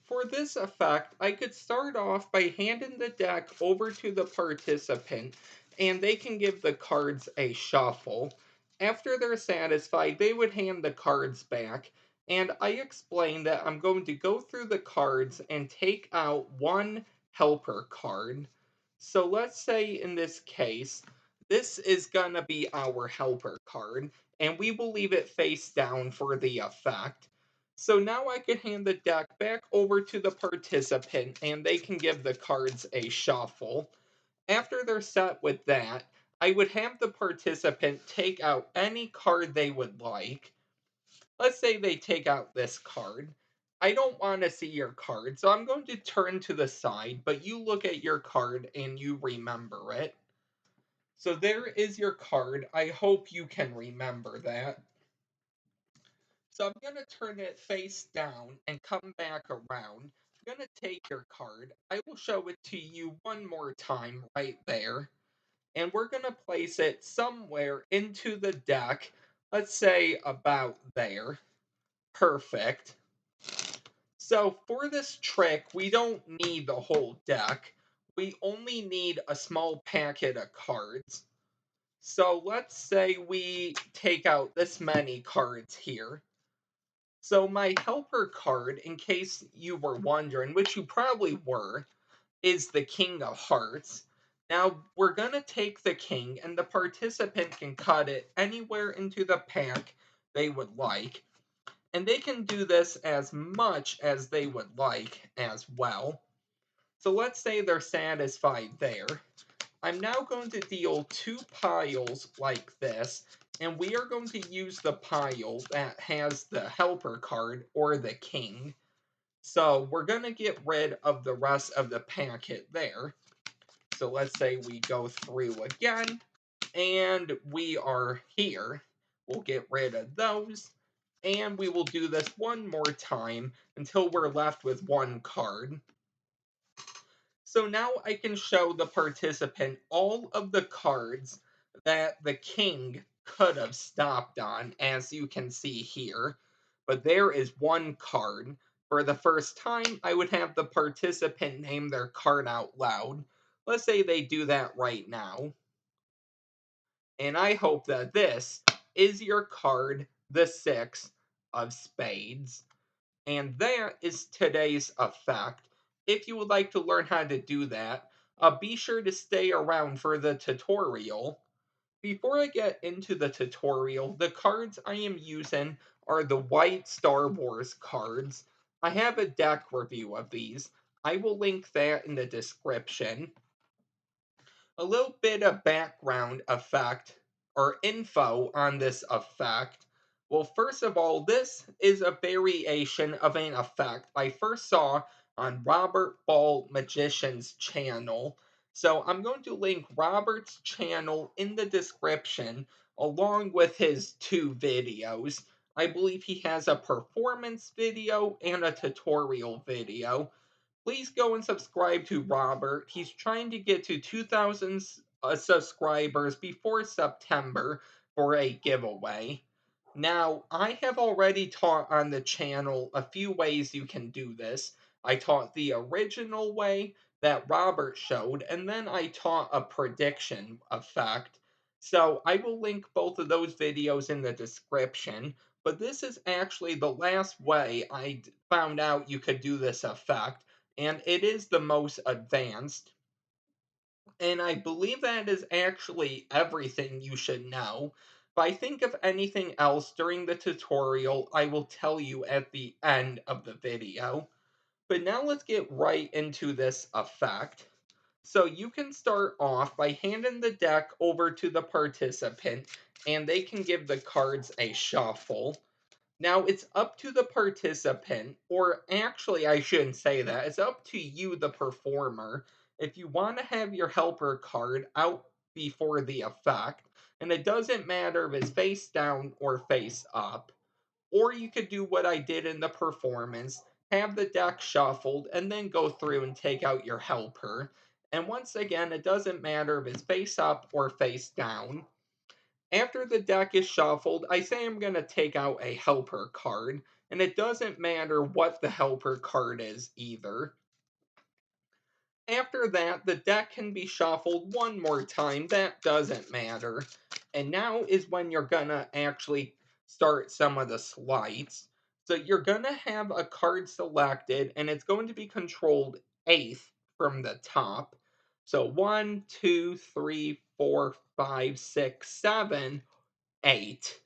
For this effect, I could start off by handing the deck over to the participant, and they can give the cards a shuffle. After they're satisfied, they would hand the cards back, and I explain that I'm going to go through the cards and take out one helper card. So let's say in this case, this is gonna be our helper card, and we will leave it face down for the effect. So now I can hand the deck back over to the participant and they can give the cards a shuffle. After they're set with that, I would have the participant take out any card they would like. Let's say they take out this card. I don't want to see your card, so I'm going to turn to the side, but you look at your card and you remember it. So there is your card. I hope you can remember that. So I'm going to turn it face down and come back around. I'm going to take your card. I will show it to you one more time right there. And we're going to place it somewhere into the deck. Let's say about there. Perfect. So for this trick, we don't need the whole deck. We only need a small packet of cards. So let's say we take out this many cards here. So my helper card, in case you were wondering, which you probably were, is the King of Hearts. Now we're gonna take the king, and the participant can cut it anywhere into the pack they would like, and they can do this as much as they would like as well. So let's say they're satisfied there. I'm now going to deal two piles like this, and we are going to use the pile that has the helper card or the king. So we're going to get rid of the rest of the packet there. So let's say we go through again, and we are here. We'll get rid of those, and we will do this one more time until we're left with one card. So now I can show the participant all of the cards that the king could have stopped on, as you can see here. But there is one card. For the first time, I would have the participant name their card out loud. Let's say they do that right now. And I hope that this is your card, the Six of Spades. And that is today's effect. If you would like to learn how to do that, be sure to stay around for the tutorial. Before I get into the tutorial, the cards I am using are the white Star Wars cards. I have a deck review of these. I will link that in the description. A little bit of background effect or info on this effect. Well, first of all, this is a variation of an effect I first saw on Robert Ball Magician's channel. So I'm going to link Robert's channel in the description along with his two videos. I believe he has a performance video and a tutorial video. Please go and subscribe to Robert. He's trying to get to 2,000 subscribers before September for a giveaway. Now, I have already taught on the channel a few ways you can do this. I taught the original way that Robert showed, and then I taught a prediction effect. So I will link both of those videos in the description. But this is actually the last way I found out you could do this effect, and it is the most advanced. And I believe that is actually everything you should know. If I think of anything else during the tutorial, I will tell you at the end of the video. But now let's get right into this effect. So you can start off by handing the deck over to the participant, and they can give the cards a shuffle. Now it's up to the participant, or actually, I shouldn't say that. It's up to you, the performer, if you want to have your helper card out before the effect. And it doesn't matter if it's face down or face up. Or you could do what I did in the performance, have the deck shuffled, and then go through and take out your helper. And once again, it doesn't matter if it's face up or face down. After the deck is shuffled, I say I'm going to take out a helper card. and it doesn't matter what the helper card is either. After that, the deck can be shuffled one more time. That doesn't matter. And now is when you're gonna actually start some of the slides. So you're gonna have a card selected, and it's going to be controlled eighth from the top. So 1, 2, 3, 4, 5, 6, 7, 8.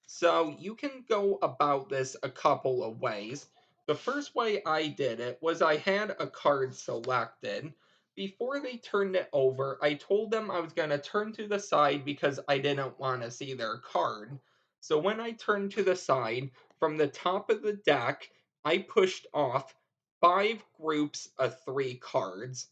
So you can go about this a couple of ways. The first way I did it was I had a card selected. Before they turned it over, I told them I was going to turn to the side because I didn't want to see their card. So when I turned to the side, from the top of the deck, I pushed off 5 groups of 3 cards.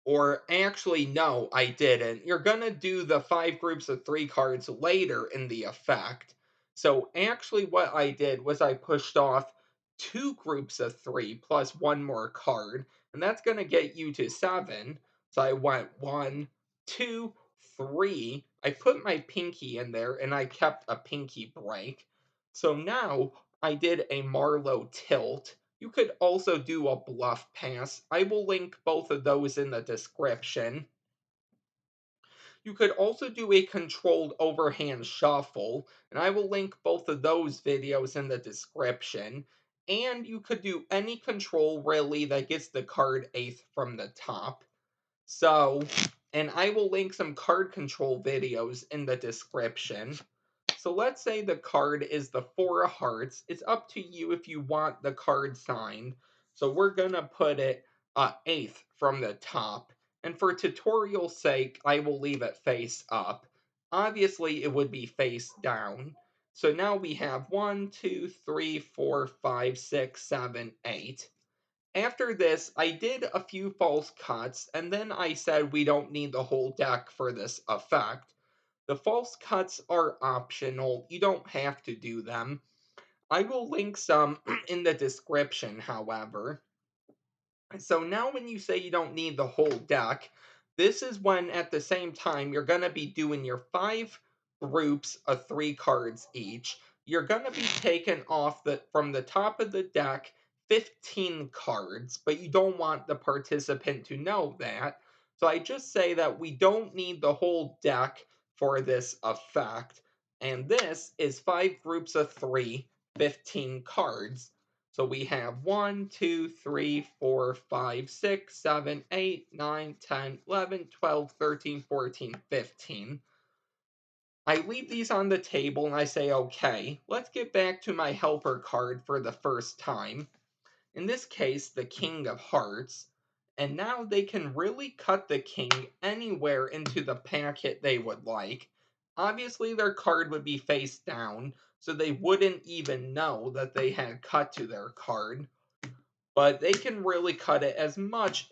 Or actually, no, I didn't. You're gonna do the 5 groups of 3 cards later in the effect. So actually, what I did was I pushed off 2 groups of 3 plus one more card, and that's gonna get you to 7. So I went 1, 2, 3. I put my pinky in there, and I kept a pinky break. So now I did a Marlowe tilt. You could also do a bluff pass. I will link both of those in the description. You could also do a controlled overhand shuffle, and I will link both of those videos in the description. And you could do any control really that gets the card eighth from the top. So, and I will link some card control videos in the description. So let's say the card is the 4 of hearts. It's up to you if you want the card signed. So we're going to put it eighth from the top. And for tutorial sake, I will leave it face up. Obviously, it would be face down. So now we have 1, 2, 3, 4, 5, 6, 7, 8. After this, I did a few false cuts, and then I said we don't need the whole deck for this effect. The false cuts are optional, you don't have to do them. I will link some in the description, however. So now when you say you don't need the whole deck, this is when at the same time you're going to be doing your 5 groups of 3 cards each. You're going to be taking off from the top of the deck 15 cards, but you don't want the participant to know that. So I just say that we don't need the whole deck for this effect. And this is 5 groups of 3, 15 cards. So we have 1, 2, 3, 4, 5, 6, 7, 8, 9, 10, 11, 12, 13, 14, 15. I leave these on the table and I say, okay, let's get back to my helper card for the first time. In this case, the King of Hearts. And now they can really cut the king anywhere into the packet they would like. Obviously, their card would be face down, so they wouldn't even know that they had cut to their card, but they can really cut it as much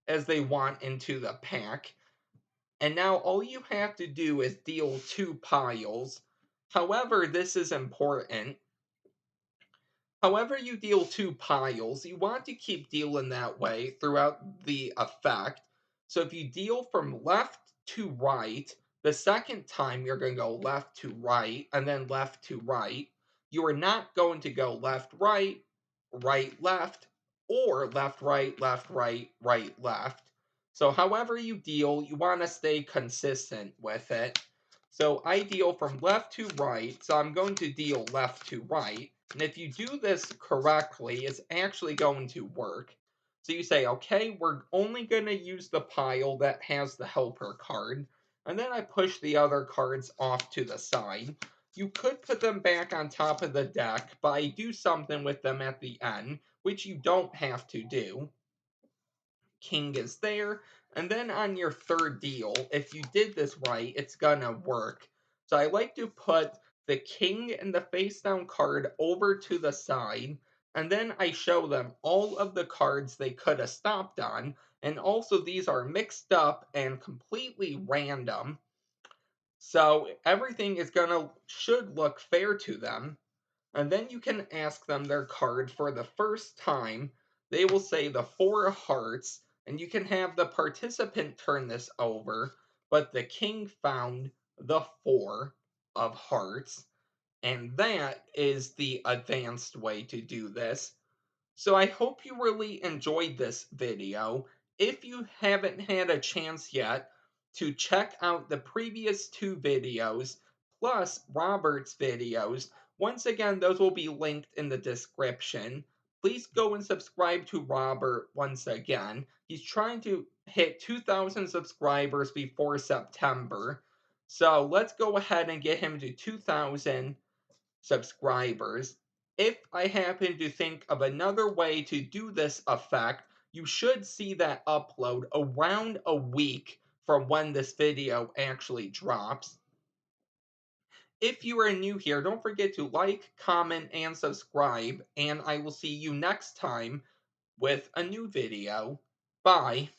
as they want into the pack. And now all you have to do is deal 2 piles. However, this is important. However you deal 2 piles, you want to keep dealing that way throughout the effect. So if you deal from left to right, the second time you're going to go left to right, and then left to right. You are not going to go left, right, right, left, or left, right, left, right, right, left. So however you deal, you want to stay consistent with it. So I deal from left to right, so I'm going to deal left to right. And if you do this correctly, it's actually going to work. So you say, okay, we're only going to use the pile that has the helper card. And then I push the other cards off to the side. You could put them back on top of the deck, but I do something with them at the end, which you don't have to do. King is there. And then on your third deal, if you did this right, it's gonna work. So I like to put the king and the face down card over to the side, and then I show them all of the cards they could have stopped on, and also these are mixed up and completely random. So everything is gonna should look fair to them. And then you can ask them their card for the first time. They will say the 4 of hearts, and you can have the participant turn this over, but the king found the 4 of hearts. And that is the advanced way to do this. So I hope you really enjoyed this video. If you haven't had a chance yet to check out the previous two videos, plus Robert's videos, once again, those will be linked in the description. Please go and subscribe to Robert once again. He's trying to hit 2,000 subscribers before September. So let's go ahead and get him to 2,000 subscribers. If I happen to think of another way to do this effect, you should see that upload around a week from when this video actually drops. If you are new here, don't forget to like, comment, and subscribe, and I will see you next time with a new video. Bye.